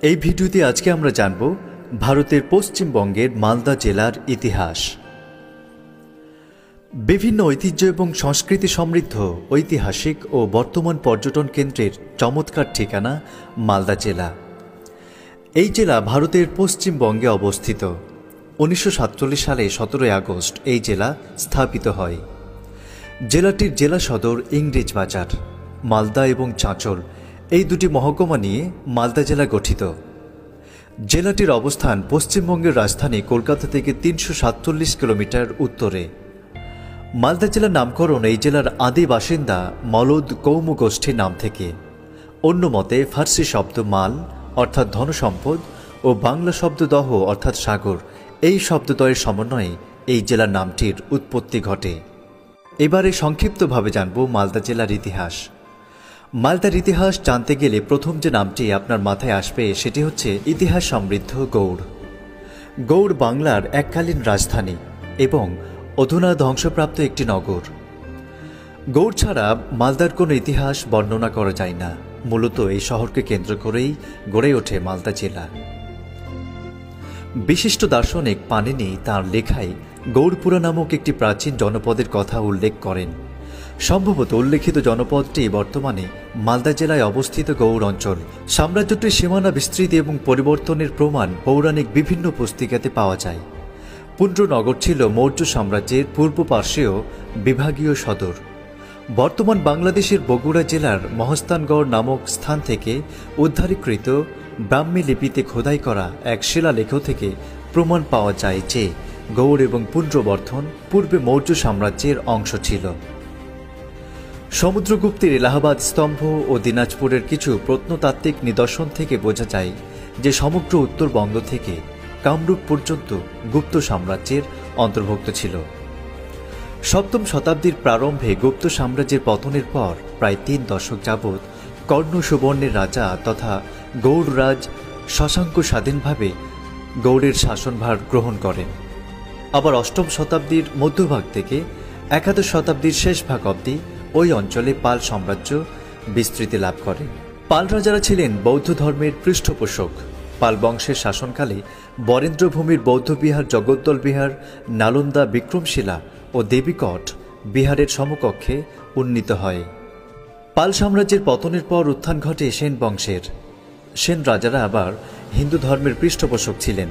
এই ভিডিওতে আজকে আমরা জানব ভারতের পশ্চিমবঙ্গের মালদা জেলার ইতিহাস। বিভিন্ন ঐতিহ্য এবং সংস্কৃতি সমৃদ্ধ ঐতিহাসিক ও বর্তমান পর্যটন কেন্দ্রের চমৎকার ঠিকানা মালদা জেলা। এই জেলা ভারতের পশ্চিমবঙ্গে অবস্থিত। 1947 সালে 17 আগস্ট এই জেলা স্থাপিত হয়। জেলাটির জেলা সদর ইংরেজবাজার। মালদা এবং চাঁচল এই দুটি মহকুমা নিয়ে মালদা জেলা গঠিত। জেলাটির অবস্থান পশ্চিমবঙ্গের রাজধানী কলকাতা থেকে 347 কিলোমিটার উত্তরে। মালদা জেলার নামকরণ এই জেলার আদি বাসিন্দা মলদ কৌম গোষ্ঠীর নাম থেকে। অন্য মতে ফার্সি শব্দ মাল অর্থাৎ ধনসম্পদ ও বাংলা শব্দ দহ অর্থাৎ সাগর, এই শব্দদ্বয়ের সমন্বয়ে এই জেলার নামটির উৎপত্তি ঘটে। এবারে সংক্ষিপ্তভাবে জানব মালদা জেলার ইতিহাস। মালদার ইতিহাস জানতে গেলে প্রথম যে নামটি আপনার মাথায় আসবে সেটি হচ্ছে ইতিহাস সমৃদ্ধ গৌড়। গৌড় বাংলার এককালীন রাজধানী এবং অধুনা ধ্বংসপ্রাপ্ত একটি নগর। গৌড় ছাড়া মালদার কোনো ইতিহাস বর্ণনা করা যায় না। মূলত এই শহরকে কেন্দ্র করেই গড়ে ওঠে মালদা জেলা। বিশিষ্ট দার্শনিক পাণিনি তাঁর লেখায় গৌড়পুরা নামক একটি প্রাচীন জনপদের কথা উল্লেখ করেন। সম্ভবত উল্লেখিত জনপদটি বর্তমানে মালদা জেলায় অবস্থিত গৌড় অঞ্চল। সাম্রাজ্যটির সীমানা বিস্তৃতি এবং পরিবর্তনের প্রমাণ পৌরাণিক বিভিন্ন পুস্তিকাতে পাওয়া যায়। পুণ্ড্রনগর ছিল মৌর্য সাম্রাজ্যের পূর্ব পার্শ্বীয় বিভাগীয় সদর। বর্তমান বাংলাদেশের বগুড়া জেলার মহস্তানগড় নামক স্থান থেকে উদ্ধারীকৃত ব্রাহ্মী লিপিতে খোদাই করা এক শিলালেখ থেকে প্রমাণ পাওয়া যায় যে গৌড় এবং পুণ্ড্রবর্ধন পূর্বে মৌর্য সাম্রাজ্যের অংশ ছিল। সমুদ্রগুপ্তের এলাহাবাদ স্তম্ভ ও দিনাজপুরের কিছু প্রত্নতাত্ত্বিক নিদর্শন থেকে বোঝা যায় যে সমগ্র উত্তরবঙ্গ থেকে কামরূপ পর্যন্ত গুপ্ত সাম্রাজ্যের অন্তর্ভুক্ত ছিল। সপ্তম শতাব্দীর প্রারম্ভে গুপ্ত সাম্রাজ্যের পতনের পর প্রায় 3 দশক যাবৎ কর্ণ সুবর্ণের রাজা তথা গৌড়রাজ শশাঙ্ক স্বাধীনভাবে গৌড়ের শাসনভার গ্রহণ করেন। আবার অষ্টম শতাব্দীর মধ্যভাগ থেকে একাদশ শতাব্দীর শেষ ভাগ অবধি ওই অঞ্চলে পাল সাম্রাজ্য বিস্তৃতি লাভ করে। পাল রাজারা ছিলেন বৌদ্ধ ধর্মের পৃষ্ঠপোষক। পাল বংশের শাসনকালে বরেন্দ্রভূমির বৌদ্ধবিহার জগদ্দল বিহার, নালন্দা, বিক্রমশিলা ও দেবীকট বিহারের সমকক্ষে উন্নীত হয়। পাল সাম্রাজ্যের পতনের পর উত্থান ঘটে সেন বংশের। সেন রাজারা আবার হিন্দু ধর্মের পৃষ্ঠপোষক ছিলেন।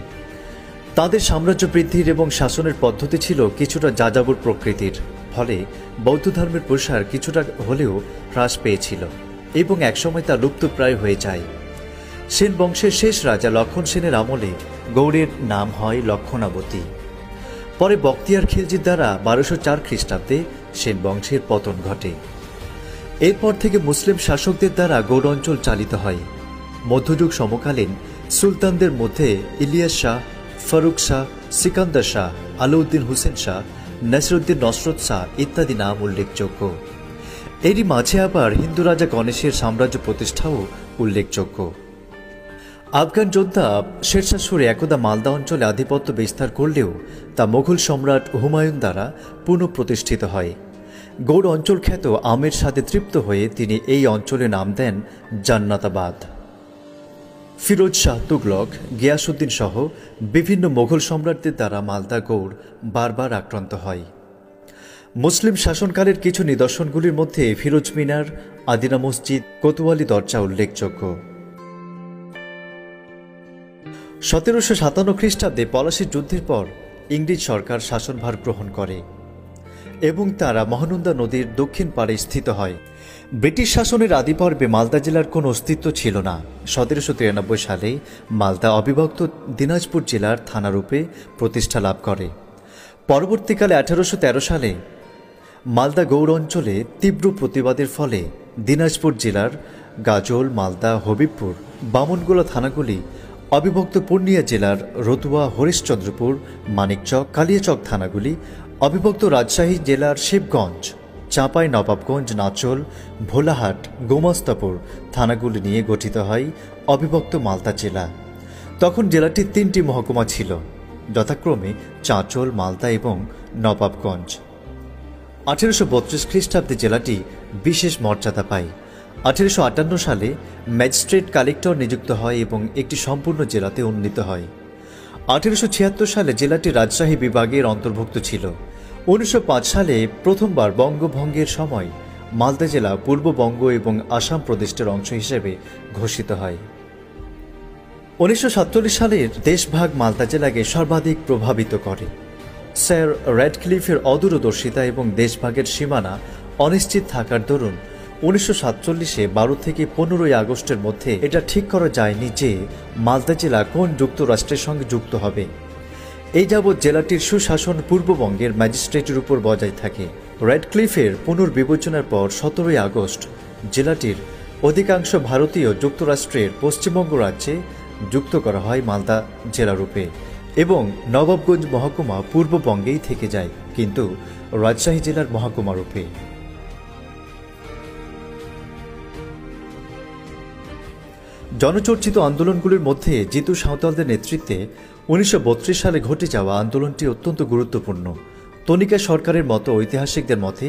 তাদের সাম্রাজ্য বৃদ্ধির এবং শাসনের পদ্ধতি ছিল কিছুটা যাযাবর প্রকৃতির, ফলে বৌদ্ধ ধর্মের প্রসার কিছুটা হলেও হ্রাস পেয়েছিল এবং একসময় তা লুপ্তপ্রায় হয়ে যায়। সেন বংশের শেষ রাজা লক্ষণ সেনের আমলে গৌড়ের নাম হয় লক্ষণাবতী। পরে বখতিয়ার খিলজির দ্বারা 1204 খ্রিস্টাব্দে সেন বংশের পতন ঘটে। এরপর থেকে মুসলিম শাসকদের দ্বারা গৌড় অঞ্চল চালিত হয়। মধ্যযুগ সমকালীন সুলতানদের মধ্যে ইলিয়াস শাহ, ফারুক শাহ, সিকান্দার শাহ, আলাউদ্দিন হুসেন শাহ, নাসিরউদ্দিন নসরত শাহ ইত্যাদি নাম উল্লেখযোগ্য। এরই মাঝে আবার হিন্দু রাজা গণেশের সাম্রাজ্য প্রতিষ্ঠাও উল্লেখযোগ্য। আফগান যোদ্ধা শেরশাহ সুরি একদা মালদা অঞ্চলে আধিপত্য বিস্তার করলেও তা মোগল সম্রাট হুমায়ুন দ্বারা পুনঃপ্রতিষ্ঠিত হয়। গৌড় অঞ্চল খ্যাত আমের স্বাদে তৃপ্ত হয়ে তিনি এই অঞ্চলে নাম দেন জান্নাতাবাদ। ফিরোজ শাহ তুগলক, গিয়াসউদ্দিন সহ বিভিন্ন মোগল সম্রাটদের দ্বারা মালদা গৌড় বারবার আক্রান্ত হয়। মুসলিম শাসনকালের কিছু নিদর্শনগুলির মধ্যে ফিরোজ মিনার, আদিনা মসজিদ, কোতোয়ালি দরজা উল্লেখযোগ্য। 1757 খ্রিস্টাব্দে পলাশীর যুদ্ধের পর ইংরেজ সরকার শাসনভার গ্রহণ করে এবং তারা মহানন্দা নদীর দক্ষিণ পাড়ে স্থিত হয়। ব্রিটিশ শাসনের আদিপর্বে মালদা জেলার কোনো অস্তিত্ব ছিল না। 1793 সালে মালদা অবিভক্ত দিনাজপুর জেলার থানারূপে প্রতিষ্ঠা লাভ করে। পরবর্তীকালে 1813 সালে মালদা গৌড় অঞ্চলে তীব্র প্রতিবাদের ফলে দিনাজপুর জেলার গাজল, মালদা, হবিবপুর, বামনগোলা থানাগুলি অবিভক্ত পূর্ণিয়া জেলার রতুয়া, হরিশ্চন্দ্রপুর, মানিকচক, কালিয়াচক থানাগুলি অবিভক্ত রাজশাহী জেলার শিবগঞ্জ, চাঁপাই নবাবগঞ্জ, নাচল, ভোলাহাট, গোমস্তাপুর থানাগুলি নিয়ে গঠিত হয় অবিভক্ত মালদা জেলা। তখন জেলাটির 3টি মহকুমা ছিল, যথাক্রমে চাঁচল, মালদা এবং নবাবগঞ্জ। 1832 খ্রিস্টাব্দে জেলাটি বিশেষ মর্যাদা পায়। 1858 সালে ম্যাজিস্ট্রেট কালেক্টর নিযুক্ত হয় এবং একটি সম্পূর্ণ জেলাতে উন্নীত হয়। 1876 সালে জেলাটি রাজশাহী বিভাগের অন্তর্ভুক্ত ছিল। 1905 সালে প্রথমবার বঙ্গভঙ্গের সময় মালদা জেলা পূর্ববঙ্গ এবং আসাম প্রদেশের অংশ হিসেবে ঘোষিত হয়। 1947 সালের দেশভাগ মালদা জেলাকে সর্বাধিক প্রভাবিত করে। স্যার র্যাডক্লিফের অদূরদর্শিতা এবং দেশভাগের সীমানা অনিশ্চিত থাকার দরুন 1947-এ 12 থেকে 15 আগস্টের মধ্যে এটা ঠিক করা যায়নি যে মালদা জেলা কোন যুক্তরাষ্ট্রের সঙ্গে যুক্ত হবে। এই যাবৎ জেলাটির সুশাসন পূর্ববঙ্গের ম্যাজিস্ট্রেটের উপর বজায় থাকে। র্যাডক্লিফের পুনর্বিবেচনার পর 17 আগস্ট জেলাটির অধিকাংশ ভারতীয় যুক্তরাষ্ট্রের পশ্চিমবঙ্গ রাজ্যে যুক্ত করা হয় মালদা জেলারূপে এবং নবাবগঞ্জ মহকুমা পূর্ববঙ্গেই থেকে যায়, কিন্তু রাজশাহী জেলার মহকুমা রূপে। জনচর্চিত আন্দোলনগুলির মধ্যে জিতু সাঁওতালদের নেতৃত্বে 1932 সালে ঘটে যাওয়া আন্দোলনটি অত্যন্ত গুরুত্বপূর্ণ। তনিকা সরকারের মতো ঐতিহাসিকদের মতে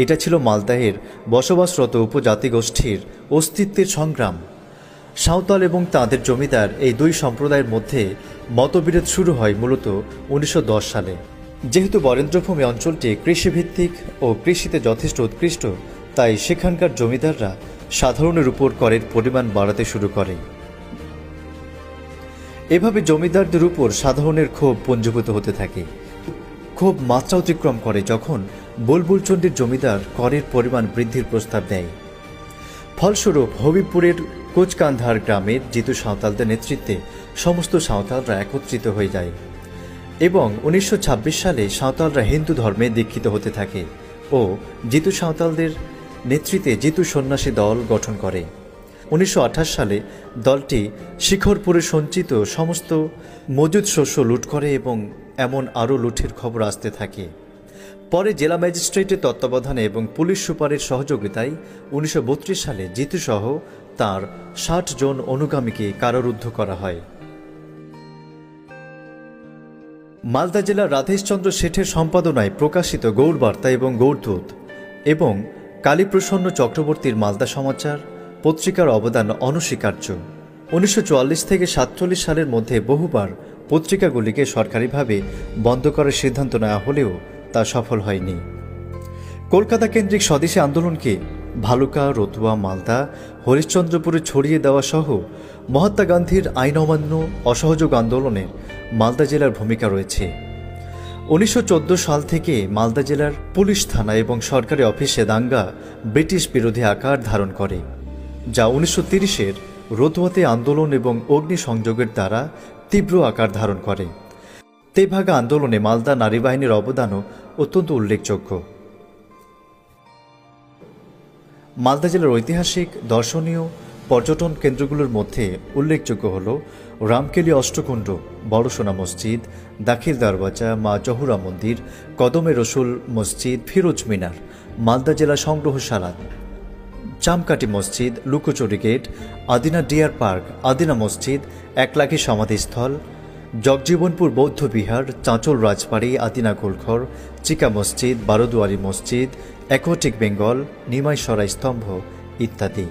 এটা ছিল মালদাহের বসবাসরত উপজাতি গোষ্ঠীর অস্তিত্বের সংগ্রাম। সাঁওতাল এবং তাঁদের জমিদার এই দুই সম্প্রদায়ের মধ্যে মতবিরোধ শুরু হয় মূলত 1910 সালে। যেহেতু বরেন্দ্রভূমি অঞ্চলটি কৃষিভিত্তিক ও কৃষিতে যথেষ্ট উৎকৃষ্ট, তাই সেখানকার জমিদাররা সাধারণের উপর করের পরিমাণ বাড়াতে শুরু করে। এভাবে জমিদারদের উপর সাধারণের ক্ষোভ পুঞ্জীভূত হতে থাকে। ক্ষোভ মাত্রা অতিক্রম করে যখন বুলবুলচণ্ডীর জমিদার করের পরিমাণ বৃদ্ধির প্রস্তাব দেয়। ফলস্বরূপ হবিবপুরের কোচকান্ধার গ্রামের জিতু সাঁওতালদের নেতৃত্বে সমস্ত সাঁওতালরা একত্রিত হয়ে যায় এবং 1926 সালে সাঁওতালরা হিন্দু ধর্মে দীক্ষিত হতে থাকে ও জিতু সাঁওতালদের নেতৃত্বে জিতু সন্ন্যাসী দল গঠন করে। 1928 সালে দলটি শিখরপুরে সঞ্চিত সমস্ত মজুদ শস্য লুট করে এবং এমন আরও লুটের খবর আসতে থাকে। পরে জেলা ম্যাজিস্ট্রেটের তত্ত্বাবধানে এবং পুলিশ সুপারের সহযোগিতায় 1932 সালে জিতুসহ তাঁর 60 জন অনুগামীকে কারারুদ্ধ করা হয়। মালদা জেলার রাধেশচন্দ্র শেঠের সম্পাদনায় প্রকাশিত গৌড়বার্তা এবং গৌড়দূত এবং কালীপ্রসন্ন চক্রবর্তীর মালদা সমাচার পত্রিকার অবদান অনস্বীকার্য। 1944 থেকে 1947 সালের মধ্যে বহুবার পত্রিকাগুলিকে সরকারিভাবে বন্ধ করার সিদ্ধান্ত নেওয়া হলেও তা সফল হয়নি। কলকাতা কেন্দ্রিক স্বদেশী আন্দোলনকে ভালুকা, রতুয়া, মালদা, হরিশ্চন্দ্রপুরে ছড়িয়ে দেওয়া সহ মহাত্মা গান্ধীর আইন অমান্য অসহযোগ আন্দোলনে মালদা জেলার ভূমিকা রয়েছে। 1914 সাল থেকে মালদা জেলার পুলিশ থানা এবং সরকারি অফিসে দাঙ্গা ব্রিটিশ বিরোধী আকার ধারণ করে, যা 1930-এর রতুয়াতে আন্দোলন এবং অগ্নিসংযোগের দ্বারা তীব্র আকার ধারণ করে। তেভাগা আন্দোলনে মালদা নারী বাহিনীর অবদানও অত্যন্ত উল্লেখযোগ্য। মালদা জেলার ঐতিহাসিক দর্শনীয় পর্যটন কেন্দ্রগুলোর মধ্যে উল্লেখযোগ্য হল রামকেলি অষ্টকুণ্ড, বড়সোনা মসজিদ, দাখিল দরওয়াজা, মা জহুরা মন্দির, কদমে রসুল মসজিদ, ফিরোজ মিনার, মালদা জেলা সংগ্রহশালা, Chamkati Masjid, Lukochuri gate, Adina deer park, Adina Masjid, Eklakhi সমাধিস্থল, জগজীবনপুর বৌদ্ধ বিহার, চাঁচল রাজবাড়ি, আদিনা গোলঘর, চিকা মসজিদ, বারোদুয়ারি মসজিদ, অ্যাকোয়াটিক বেঙ্গল, নিমাই সরাই স্তম্ভ ইত্যাদি।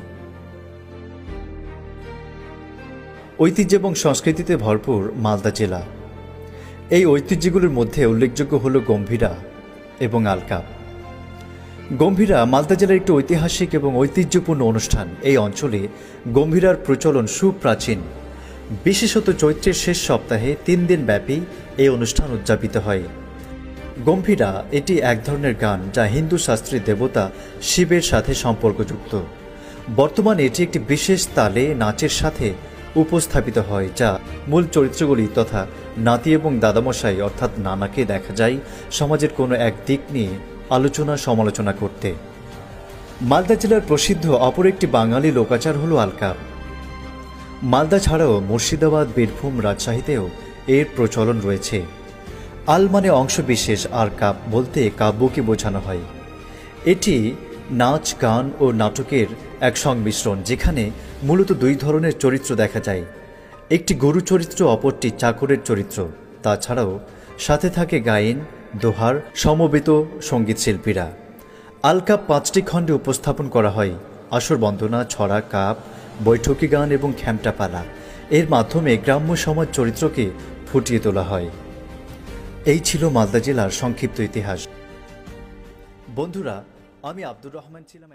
ঐতিহ্য এবং সংস্কৃতিতে ভরপুর মালদা জেলা। এই ঐতিহ্যগুলোর মধ্যে উল্লেখযোগ্য হল গম্ভীরা এবং আলকাপ। গম্ভীরা মালদা জেলার একটি ঐতিহাসিক এবং ঐতিহ্যপূর্ণ অনুষ্ঠান। এই অঞ্চলে গম্ভীরার প্রচলন সুপ্রাচীন। বিশেষত চৈত্রের শেষ সপ্তাহে 3 দিন ব্যাপী এই অনুষ্ঠান উদযাপিত হয়। গম্ভীরা এটি এক ধরনের গান যা হিন্দু শাস্ত্রী দেবতা শিবের সাথে সম্পর্কযুক্ত। বর্তমানে এটি একটি বিশেষ তালে নাচের সাথে উপস্থাপিত হয়, যা মূল চরিত্রগুলি তথা নাতি এবং দাদামশাই অর্থাৎ নানাকে দেখা যায় সমাজের কোনো এক দিক নিয়ে আলোচনা সমালোচনা করতে। মালদা জেলার প্রসিদ্ধ অপর একটি বাঙালি লোকাচার হল আলকাপ। মালদা ছাড়াও মুর্শিদাবাদ, বীরভূম, রাজশাহীতেও এর প্রচলন রয়েছে। আল মানে অংশবিশেষ আর কাপ বলতে কাব্যকে বোঝানো হয়। এটি নাচ, গান ও নাটকের এক সংমিশ্রণ, যেখানে মূলত 2 ধরনের চরিত্র দেখা যায়, একটি গুরু চরিত্র, অপরটি চাকরের চরিত্র। তাছাড়াও সাথে থাকে গায়েন, দোহার, সমবেত সঙ্গীত শিল্পীরা। আলকাপ 5টি খণ্ডে উপস্থাপন করা হয়। আসর বন্দনা, ছড়া, কাপ, বৈঠকি গান এবং খ্যামটাপালা এর মাধ্যমে গ্রাম্য সমাজ চরিত্রকে ফুটিয়ে তোলা হয়। এই ছিল মালদা জেলার সংক্ষিপ্ত ইতিহাস। বন্ধুরা, আমি আব্দুর রহমান ছিলাম।